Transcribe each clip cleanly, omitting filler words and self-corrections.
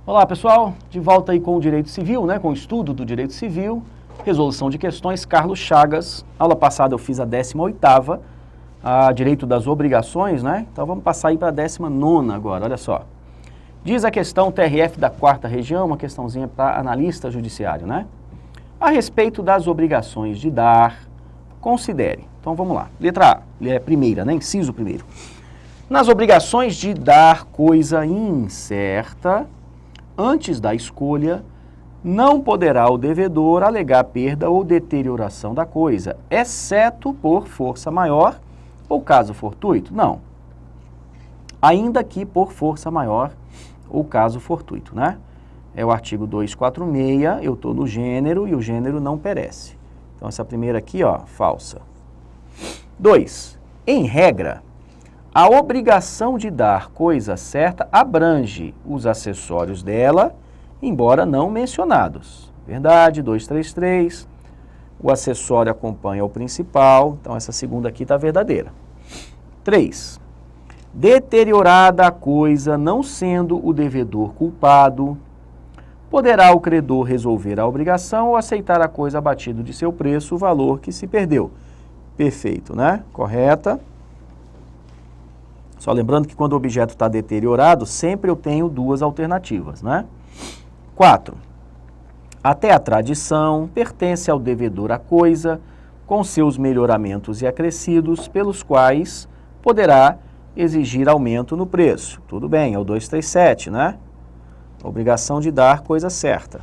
Olá pessoal, de volta aí com o Direito Civil, né, com o estudo do Direito Civil, resolução de questões, Carlos Chagas. Aula passada eu fiz a 18ª, a Direito das Obrigações, né, então vamos passar aí para a 19ª agora, olha só. Diz a questão TRF da 4ª Região, uma questãozinha para analista judiciário, né. A respeito das obrigações de dar, considere. Então vamos lá, letra A, é primeira, né, inciso primeiro. Nas obrigações de dar coisa incerta, antes da escolha, não poderá o devedor alegar perda ou deterioração da coisa, exceto por força maior ou caso fortuito? Não. Ainda que por força maior ou caso fortuito, né? É o artigo 246, eu estou no gênero e o gênero não perece. Então essa primeira aqui, ó, falsa. 2. Em regra, a obrigação de dar coisa certa abrange os acessórios dela, embora não mencionados. Verdade, 233. O acessório acompanha o principal, então essa segunda aqui está verdadeira. 3. Deteriorada a coisa, não sendo o devedor culpado, poderá o credor resolver a obrigação ou aceitar a coisa abatido de seu preço, o valor que se perdeu. Perfeito, né? Correta. Só lembrando que quando o objeto está deteriorado, sempre eu tenho duas alternativas, né? 4. Até a tradição, pertence ao devedor a coisa, com seus melhoramentos e acrescidos, pelos quais poderá exigir aumento no preço. Tudo bem, é o 237, né? Obrigação de dar coisa certa.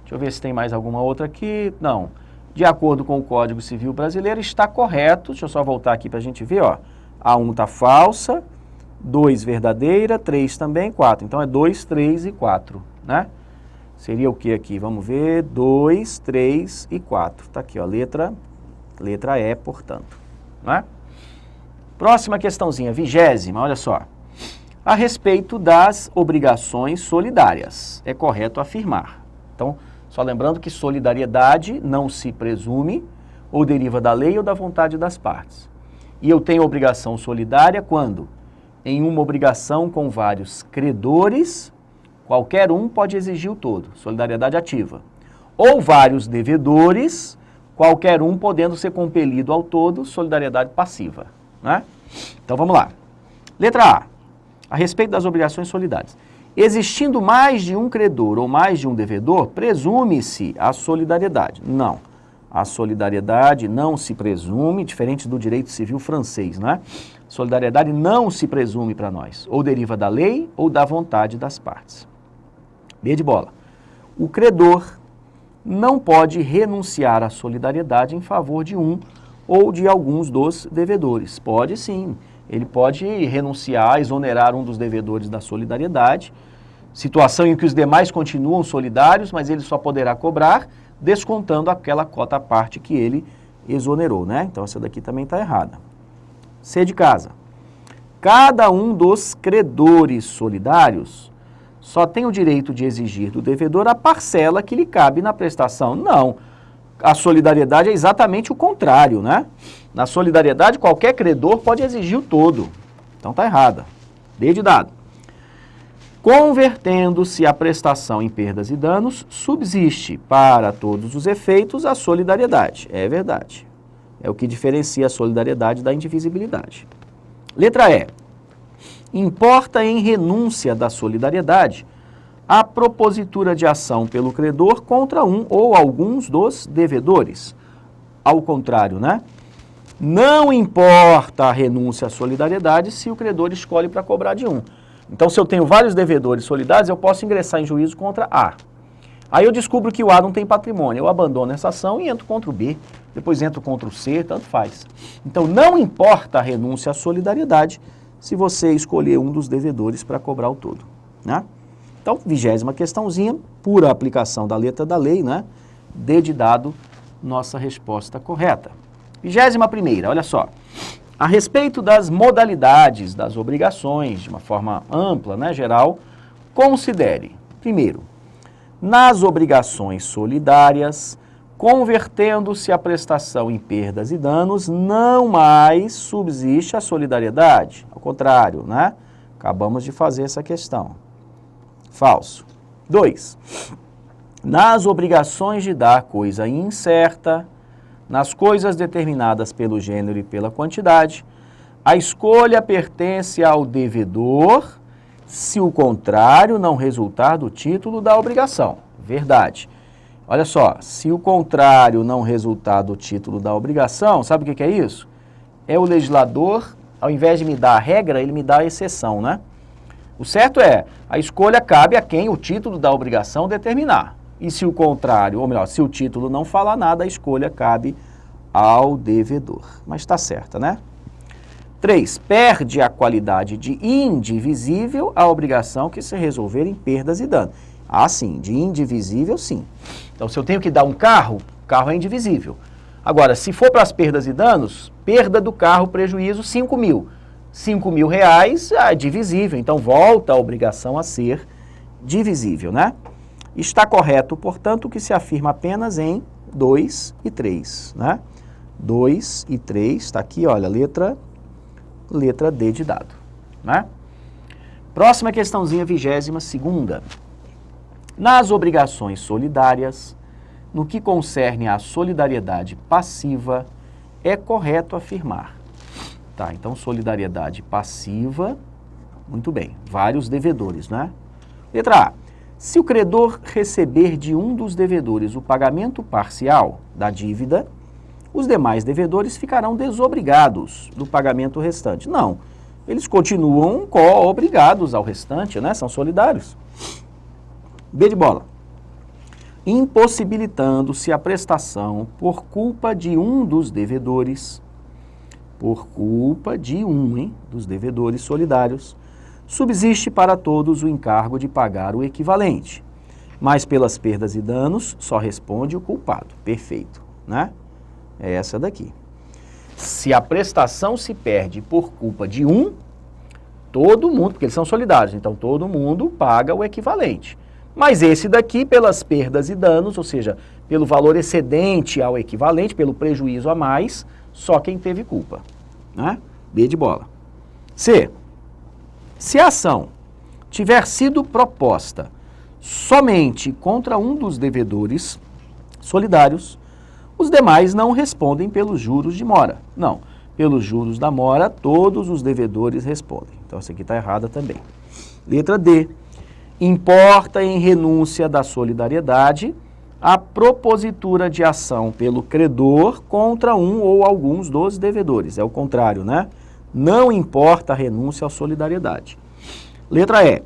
Deixa eu ver se tem mais alguma outra aqui. Não. De acordo com o Código Civil Brasileiro, está correto. Deixa eu só voltar aqui para a gente ver, ó. A 1 está falsa, 2 verdadeira, 3 também, 4. Então é 2, 3 e 4, né? Seria o que aqui? Vamos ver. 2, 3 e 4. Está aqui, ó, letra E, portanto, né? Próxima questãozinha, 20ª, olha só. A respeito das obrigações solidárias, é correto afirmar. Então, só lembrando que solidariedade não se presume ou deriva da lei ou da vontade das partes. E eu tenho obrigação solidária quando? Em uma obrigação com vários credores, qualquer um pode exigir o todo, solidariedade ativa. Ou vários devedores, qualquer um podendo ser compelido ao todo, solidariedade passiva, né? Então vamos lá. Letra A respeito das obrigações solidárias. Existindo mais de um credor ou mais de um devedor, presume-se a solidariedade. Não. A solidariedade não se presume, diferente do direito civil francês, né? Solidariedade não se presume para nós, ou deriva da lei ou da vontade das partes. B de bola. O credor não pode renunciar à solidariedade em favor de um ou de alguns dos devedores. Pode sim, ele pode renunciar, exonerar um dos devedores da solidariedade, situação em que os demais continuam solidários, mas ele só poderá cobrar descontando aquela cota à parte que ele exonerou, né? Então, essa daqui também está errada. C de casa. Cada um dos credores solidários só tem o direito de exigir do devedor a parcela que lhe cabe na prestação. Não. A solidariedade é exatamente o contrário, né? Na solidariedade, qualquer credor pode exigir o todo. Então, está errada. D de dado. Convertendo-se a prestação em perdas e danos, subsiste para todos os efeitos a solidariedade. É verdade. É o que diferencia a solidariedade da indivisibilidade. Letra E. Importa em renúncia da solidariedade a propositura de ação pelo credor contra um ou alguns dos devedores. Ao contrário, né? Não importa a renúncia à solidariedade se o credor escolhe para cobrar de um. Então, se eu tenho vários devedores solidários, eu posso ingressar em juízo contra A. Aí eu descubro que o A não tem patrimônio, eu abandono essa ação e entro contra o B, depois entro contra o C, tanto faz. Então, não importa a renúncia à solidariedade se você escolher um dos devedores para cobrar o todo, né? Então, 20ª questãozinha, pura aplicação da letra da lei, né? D de dado, nossa resposta correta. 21ª, olha só. A respeito das modalidades das obrigações, de uma forma ampla, né, geral, considere, primeiro, nas obrigações solidárias, convertendo-se a prestação em perdas e danos, não mais subsiste a solidariedade. Ao contrário, né? Acabamos de fazer essa questão. Falso. 2. Nas obrigações de dar coisa incerta, nas coisas determinadas pelo gênero e pela quantidade, a escolha pertence ao devedor se o contrário não resultar do título da obrigação. Verdade. Olha só, se o contrário não resultar do título da obrigação, sabe o que é isso? É o legislador, ao invés de me dar a regra, ele me dá a exceção, né? O certo é, a escolha cabe a quem o título da obrigação determinar. E se o contrário, ou melhor, se o título não falar nada, a escolha cabe ao devedor. Mas está certa, né? 3. Perde a qualidade de indivisível a obrigação que se resolver em perdas e danos. Ah, sim, de indivisível, sim. Então, se eu tenho que dar um carro, o carro é indivisível. Agora, se for para as perdas e danos, perda do carro, prejuízo, 5 mil. 5 mil reais é divisível, então volta a obrigação a ser divisível, né? Está correto, portanto, que se afirma apenas em 2 e 3, né? 2 e 3, está aqui, olha, letra D de dado, né? Próxima questãozinha, 22ª. Nas obrigações solidárias, no que concerne à solidariedade passiva, é correto afirmar. Tá, então solidariedade passiva, muito bem, vários devedores, né? Letra A. Se o credor receber de um dos devedores o pagamento parcial da dívida, os demais devedores ficarão desobrigados do pagamento restante. Não, eles continuam co-obrigados ao restante, né? São solidários. B de bola. Impossibilitando-se a prestação por culpa de um dos devedores, dos devedores solidários, subsiste para todos o encargo de pagar o equivalente, mas pelas perdas e danos só responde o culpado. Perfeito, né? É essa daqui. Se a prestação se perde por culpa de um, todo mundo, porque eles são solidários, então todo mundo paga o equivalente. Mas esse daqui, pelas perdas e danos, ou seja, pelo valor excedente ao equivalente, pelo prejuízo a mais, só quem teve culpa, né? B de bola. C. Se a ação tiver sido proposta somente contra um dos devedores solidários, os demais não respondem pelos juros de mora. Não, pelos juros da mora, todos os devedores respondem. Então, essa aqui está errada também. Letra D. Importa em renúncia da solidariedade a propositura de ação pelo credor contra um ou alguns dos devedores. É o contrário, né? Não importa a renúncia à solidariedade. Letra E.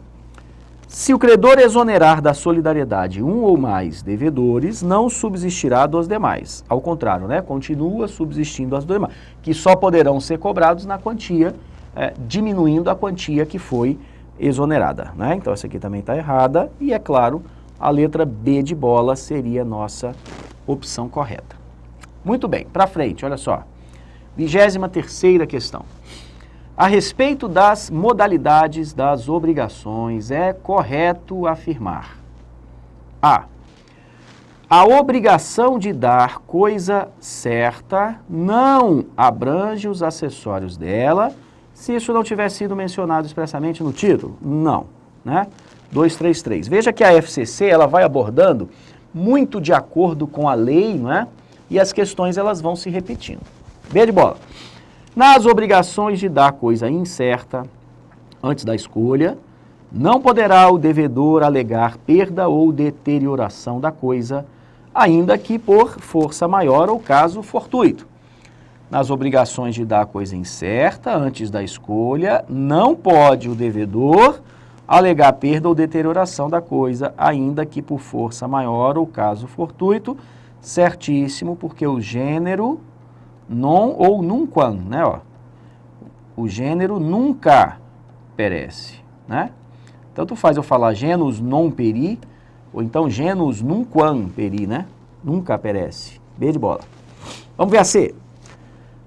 Se o credor exonerar da solidariedade um ou mais devedores, não subsistirá dos demais. Ao contrário, né? Continua subsistindo as demais, que só poderão ser cobrados na quantia, diminuindo a quantia que foi exonerada, né? Então, essa aqui também está errada. E, é claro, a letra B de bola seria a nossa opção correta. Muito bem, para frente, olha só. 23ª questão. A respeito das modalidades das obrigações, é correto afirmar: A. A obrigação de dar coisa certa não abrange os acessórios dela, se isso não tiver sido mencionado expressamente no título? Não, né? 233. Veja que a FCC, ela vai abordando muito de acordo com a lei, né? E as questões, elas vão se repetindo. B de bola. Nas obrigações de dar coisa incerta, antes da escolha, não poderá o devedor alegar perda ou deterioração da coisa, ainda que por força maior ou caso fortuito. Nas obrigações de dar coisa incerta, antes da escolha, não pode o devedor alegar perda ou deterioração da coisa, ainda que por força maior ou caso fortuito, certíssimo, porque o gênero non ou nunquam, né, ó, o gênero nunca perece, né? Tanto faz eu falar genus non peri, ou então genus nunquam peri, né? Nunca perece. B de bola. Vamos ver a C.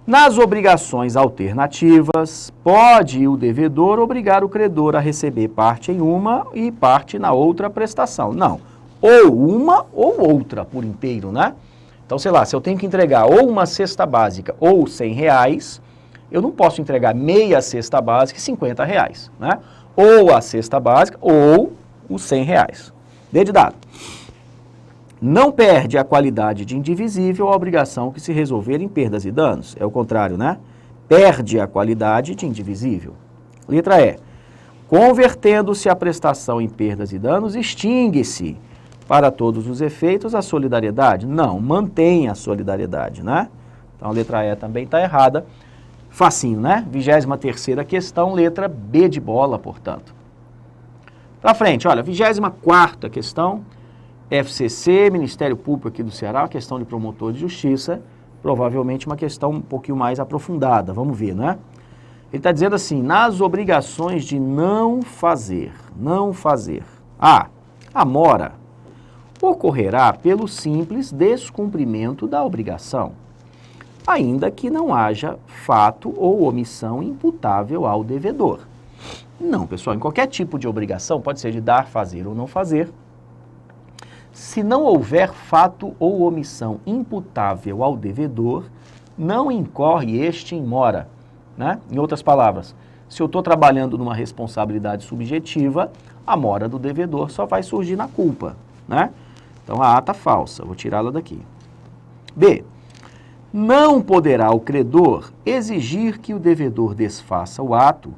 Nas obrigações alternativas, pode o devedor obrigar o credor a receber parte em uma e parte na outra prestação. Não, ou uma ou outra por inteiro, né? Então, sei lá, se eu tenho que entregar ou uma cesta básica ou R$100, eu não posso entregar meia cesta básica e R$50, né? Ou a cesta básica ou os R$100. D de dado. Não perde a qualidade de indivisível a obrigação que se resolver em perdas e danos. É o contrário, né? Perde a qualidade de indivisível. Letra E. Convertendo-se a prestação em perdas e danos, extingue-se para todos os efeitos a solidariedade? Não, mantém a solidariedade, né? Então a letra E também está errada. Facinho, né? 23ª questão, letra B de bola, portanto. Para frente, olha, 24ª questão, FCC, Ministério Público aqui do Ceará, questão de promotor de justiça, provavelmente uma questão um pouquinho mais aprofundada, vamos ver, né? Ele está dizendo assim, nas obrigações de não fazer. A mora ocorrerá pelo simples descumprimento da obrigação, ainda que não haja fato ou omissão imputável ao devedor. Não, pessoal, em qualquer tipo de obrigação, pode ser de dar, fazer ou não fazer, se não houver fato ou omissão imputável ao devedor, não incorre este em mora, né? Em outras palavras, se eu estou trabalhando numa responsabilidade subjetiva, a mora do devedor só vai surgir na culpa, né? Então a A está falsa, vou tirá-la daqui. B. Não poderá o credor exigir que o devedor desfaça o ato,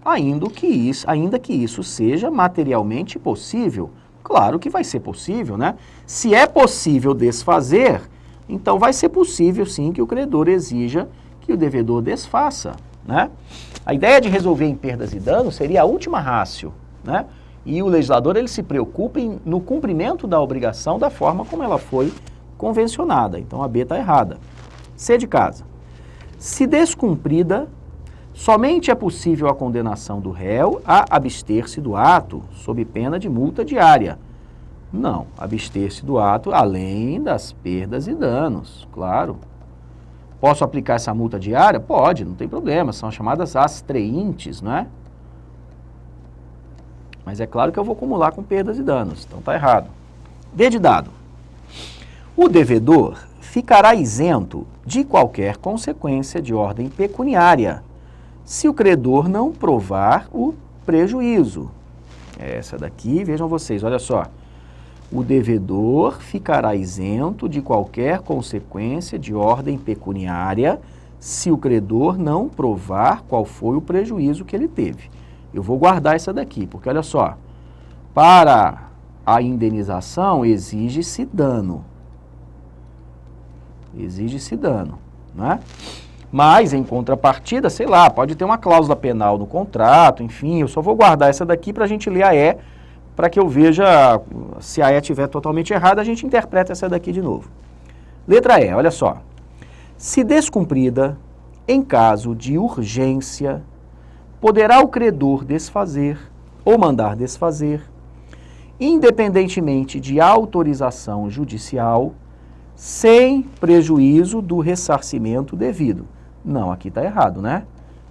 ainda que isso seja materialmente possível. Claro que vai ser possível, né? Se é possível desfazer, então vai ser possível sim que o credor exija que o devedor desfaça, né? A ideia de resolver em perdas e danos seria a última ratio, né? E o legislador ele se preocupa no cumprimento da obrigação da forma como ela foi convencionada. Então a B está errada. C de casa. Se descumprida, somente é possível a condenação do réu a abster-se do ato, sob pena de multa diária. Não, abster-se do ato além das perdas e danos, claro. Posso aplicar essa multa diária? Pode, não tem problema, são chamadas astreintes, não é? Mas é claro que eu vou acumular com perdas e danos, então está errado. D de dado. O devedor ficará isento de qualquer consequência de ordem pecuniária, se o credor não provar o prejuízo. Essa daqui, vejam vocês, olha só. O devedor ficará isento de qualquer consequência de ordem pecuniária se o credor não provar qual foi o prejuízo que ele teve. Eu vou guardar essa daqui, porque olha só, para a indenização exige-se dano. Exige-se dano, né? Mas, em contrapartida, sei lá, pode ter uma cláusula penal no contrato, enfim, eu só vou guardar essa daqui para a gente ler a E, para que eu veja, se a E estiver totalmente errada, a gente interpreta essa daqui de novo. Letra E, olha só. Se descumprida, em caso de urgência, poderá o credor desfazer ou mandar desfazer, independentemente de autorização judicial, sem prejuízo do ressarcimento devido. Não, aqui está errado, né?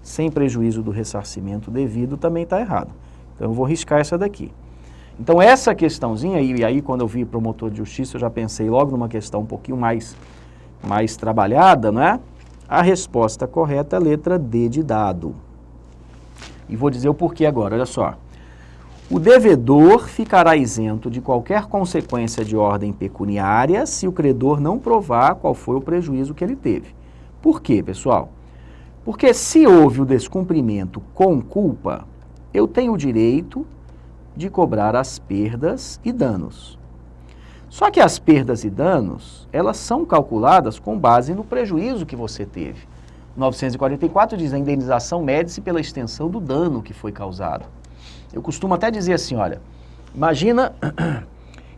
Sem prejuízo do ressarcimento devido também está errado. Então eu vou riscar essa daqui. Então essa questãozinha, e aí quando eu vi promotor de justiça, eu já pensei logo numa questão um pouquinho mais trabalhada, né? A resposta correta é a letra D de dado. E vou dizer o porquê agora, olha só. O devedor ficará isento de qualquer consequência de ordem pecuniária se o credor não provar qual foi o prejuízo que ele teve. Por quê, pessoal? Porque se houve o descumprimento com culpa, eu tenho o direito de cobrar as perdas e danos. Só que as perdas e danos, elas são calculadas com base no prejuízo que você teve. 944 diz a indenização mede-se pela extensão do dano que foi causado. Eu costumo até dizer assim, olha, imagina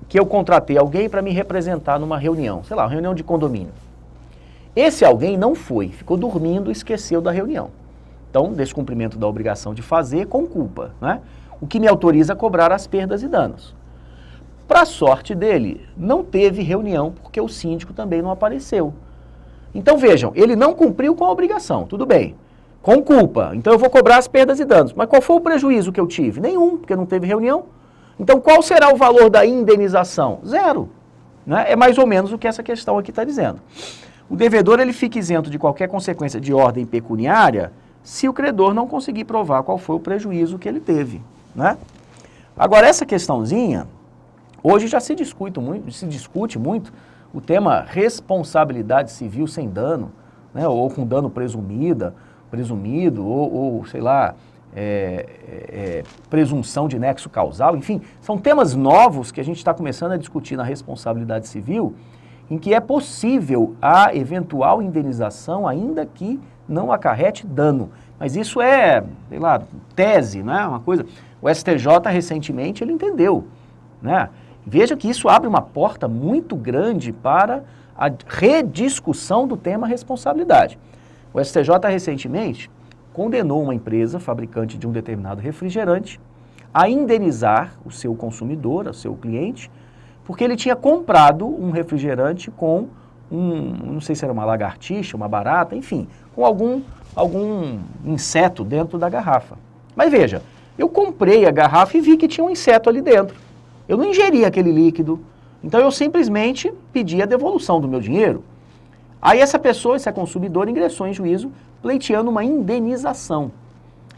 que eu contratei alguém para me representar numa reunião, sei lá, uma reunião de condomínio. Esse alguém não foi, ficou dormindo e esqueceu da reunião. Então, descumprimento da obrigação de fazer com culpa, né? O que me autoriza a cobrar as perdas e danos. Para sorte dele, não teve reunião porque o síndico também não apareceu. Então vejam, ele não cumpriu com a obrigação, tudo bem, com culpa, então eu vou cobrar as perdas e danos. Mas qual foi o prejuízo que eu tive? Nenhum, porque não teve reunião. Então qual será o valor da indenização? Zero. Né? É mais ou menos o que essa questão aqui está dizendo. O devedor ele fica isento de qualquer consequência de ordem pecuniária se o credor não conseguir provar qual foi o prejuízo que ele teve. Né? Agora, essa questãozinha, hoje já se discute muito o tema responsabilidade civil sem dano, né, ou com dano presumido, ou sei lá, presunção de nexo causal, enfim, são temas novos que a gente está começando a discutir na responsabilidade civil, em que é possível a eventual indenização, ainda que não acarrete dano. Mas isso é, sei lá, tese, né? Uma coisa. O STJ recentemente ele entendeu, né? Veja que isso abre uma porta muito grande para a rediscussão do tema responsabilidade. O STJ recentemente condenou uma empresa fabricante de um determinado refrigerante a indenizar o seu consumidor, o seu cliente, porque ele tinha comprado um refrigerante com não sei se era uma lagartixa, uma barata, enfim, com algum inseto dentro da garrafa. Mas veja, eu comprei a garrafa e vi que tinha um inseto ali dentro. Eu não ingeri aquele líquido, então eu simplesmente pedi a devolução do meu dinheiro. Aí essa pessoa, esse consumidor, ingressou em juízo pleiteando uma indenização.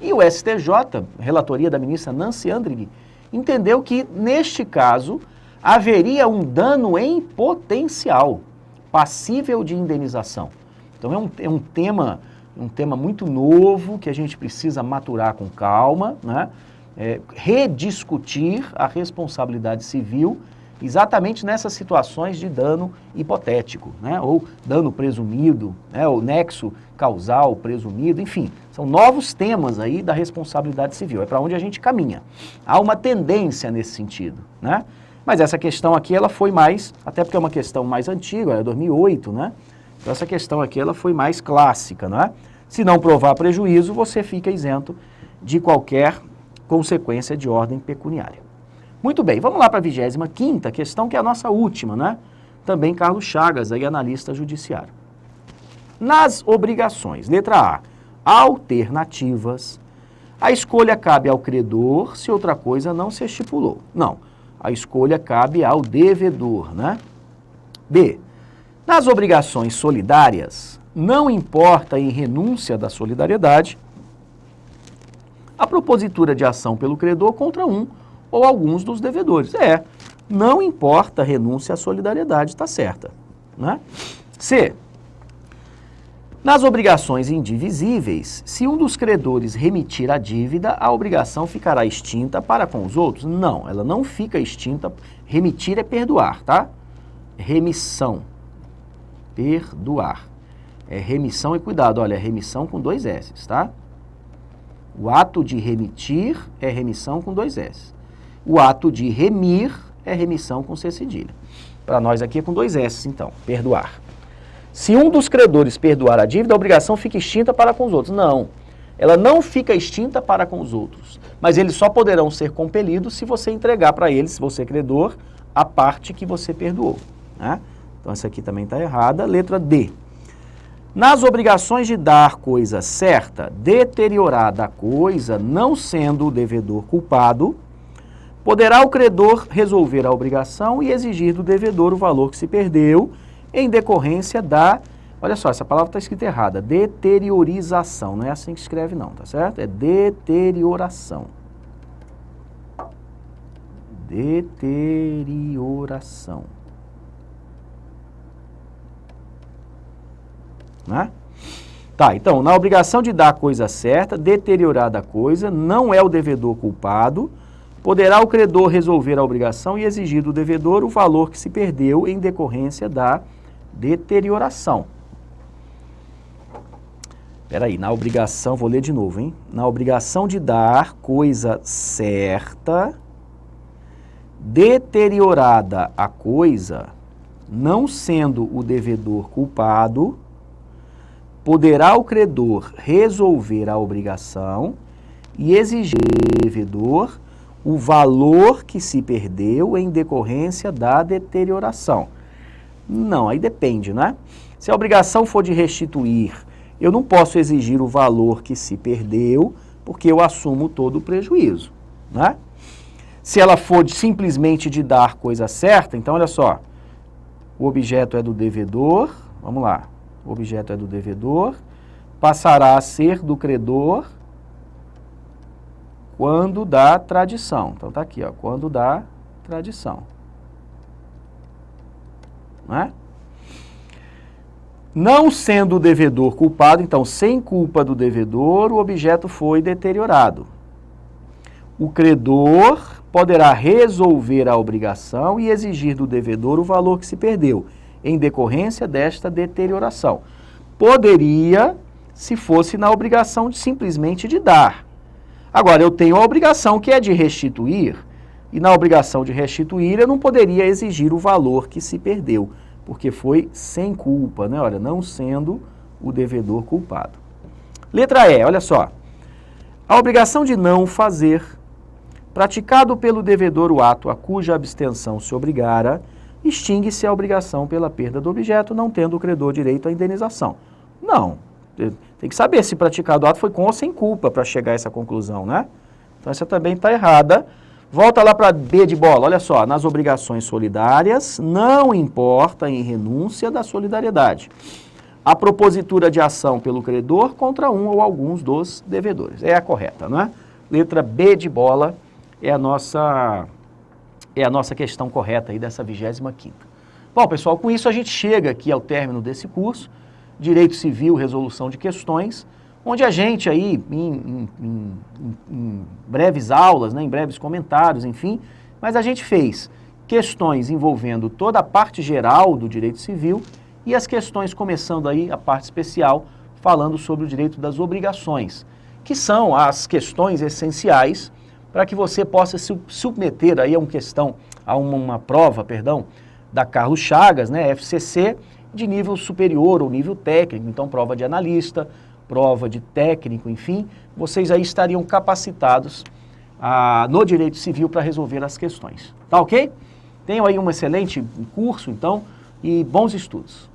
E o STJ, relatoria da ministra Nancy Andrighi, entendeu que, neste caso, haveria um dano em potencial, passível de indenização. Então é um tema muito novo que a gente precisa maturar com calma, né? Rediscutir a responsabilidade civil exatamente nessas situações de dano hipotético, né? Ou dano presumido, né? Ou nexo causal presumido, enfim, são novos temas aí da responsabilidade civil, é para onde a gente caminha. Há uma tendência nesse sentido, né? Mas essa questão aqui, ela foi mais, até porque é uma questão mais antiga, é 2008, né? Então essa questão aqui, ela foi mais clássica, não é? Se não provar prejuízo, você fica isento de qualquer consequência de ordem pecuniária. Muito bem, vamos lá para a 25ª questão, que é a nossa última, né? Também Carlos Chagas, aí analista judiciário. Nas obrigações, letra A, alternativas, a escolha cabe ao credor se outra coisa não se estipulou. Não, a escolha cabe ao devedor, né? B, nas obrigações solidárias, não importa em renúncia da solidariedade a propositura de ação pelo credor contra um ou alguns dos devedores. Não importa a renúncia à solidariedade, está certa, né? C, nas obrigações indivisíveis, se um dos credores remitir a dívida, a obrigação ficará extinta para com os outros? Não, ela não fica extinta. Remitir é perdoar, tá? Remissão. Perdoar. É remissão e cuidado, olha, é remissão com 2 S, tá? O ato de remitir é remissão com 2 S. O ato de remir é remissão com C cedilha. Para nós aqui é com 2 S, então, perdoar. Se um dos credores perdoar a dívida, a obrigação fica extinta para com os outros. Não, ela não fica extinta para com os outros, mas eles só poderão ser compelidos se você entregar para eles, se você é credor, a parte que você perdoou, né? Então essa aqui também está errada. Letra D. Nas obrigações de dar coisa certa, deteriorada a coisa, não sendo o devedor culpado, poderá o credor resolver a obrigação e exigir do devedor o valor que se perdeu em decorrência da... Olha só, essa palavra está escrita errada. Deteriorização. Não é assim que escreve não, tá certo? É deterioração. Deterioração. Né? Tá, então, na obrigação de dar a coisa certa, deteriorada a coisa, não é o devedor culpado, poderá o credor resolver a obrigação e exigir do devedor o valor que se perdeu em decorrência da deterioração. Espera aí, na obrigação, vou ler de novo, hein? Na obrigação de dar coisa certa, deteriorada a coisa, não sendo o devedor culpado, poderá o credor resolver a obrigação e exigir do devedor o valor que se perdeu em decorrência da deterioração. Não, aí depende, né? Se a obrigação for de restituir, eu não posso exigir o valor que se perdeu, porque eu assumo todo o prejuízo, né? Se ela for simplesmente de dar coisa certa, então olha só, o objeto é do devedor, vamos lá, o objeto é do devedor, passará a ser do credor quando da tradição. Então tá aqui, ó, quando da tradição. Não é? Não sendo o devedor culpado, então, sem culpa do devedor, o objeto foi deteriorado. O credor poderá resolver a obrigação e exigir do devedor o valor que se perdeu, em decorrência desta deterioração. Poderia, se fosse na obrigação simplesmente de dar. Agora, eu tenho a obrigação que é de restituir, e na obrigação de restituir eu não poderia exigir o valor que se perdeu, porque foi sem culpa, né? Olha, não sendo o devedor culpado. Letra E, olha só. A obrigação de não fazer, praticado pelo devedor o ato a cuja abstenção se obrigara, extingue-se a obrigação pela perda do objeto, não tendo o credor direito à indenização. Não. Tem que saber se praticado o ato foi com ou sem culpa para chegar a essa conclusão, né? Então essa também está errada. Volta lá para B de bola, olha só, nas obrigações solidárias, não importa em renúncia da solidariedade a propositura de ação pelo credor contra um ou alguns dos devedores. É a correta, não é? Letra B de bola é a nossa questão correta aí dessa 25ª. Bom, pessoal, com isso a gente chega aqui ao término desse curso, Direito Civil, Resolução de Questões, onde a gente aí, em breves aulas, né, em breves comentários, enfim, mas a gente fez questões envolvendo toda a parte geral do direito civil e as questões começando aí a parte especial, falando sobre o direito das obrigações, que são as questões essenciais para que você possa se submeter aí a uma prova, da Carlos Chagas, né, FCC, de nível superior ou nível técnico, então prova de analista, prova de técnico, enfim, vocês aí estariam capacitados no direito civil para resolver as questões. Tá ok? Tenham aí um excelente curso, então, e bons estudos.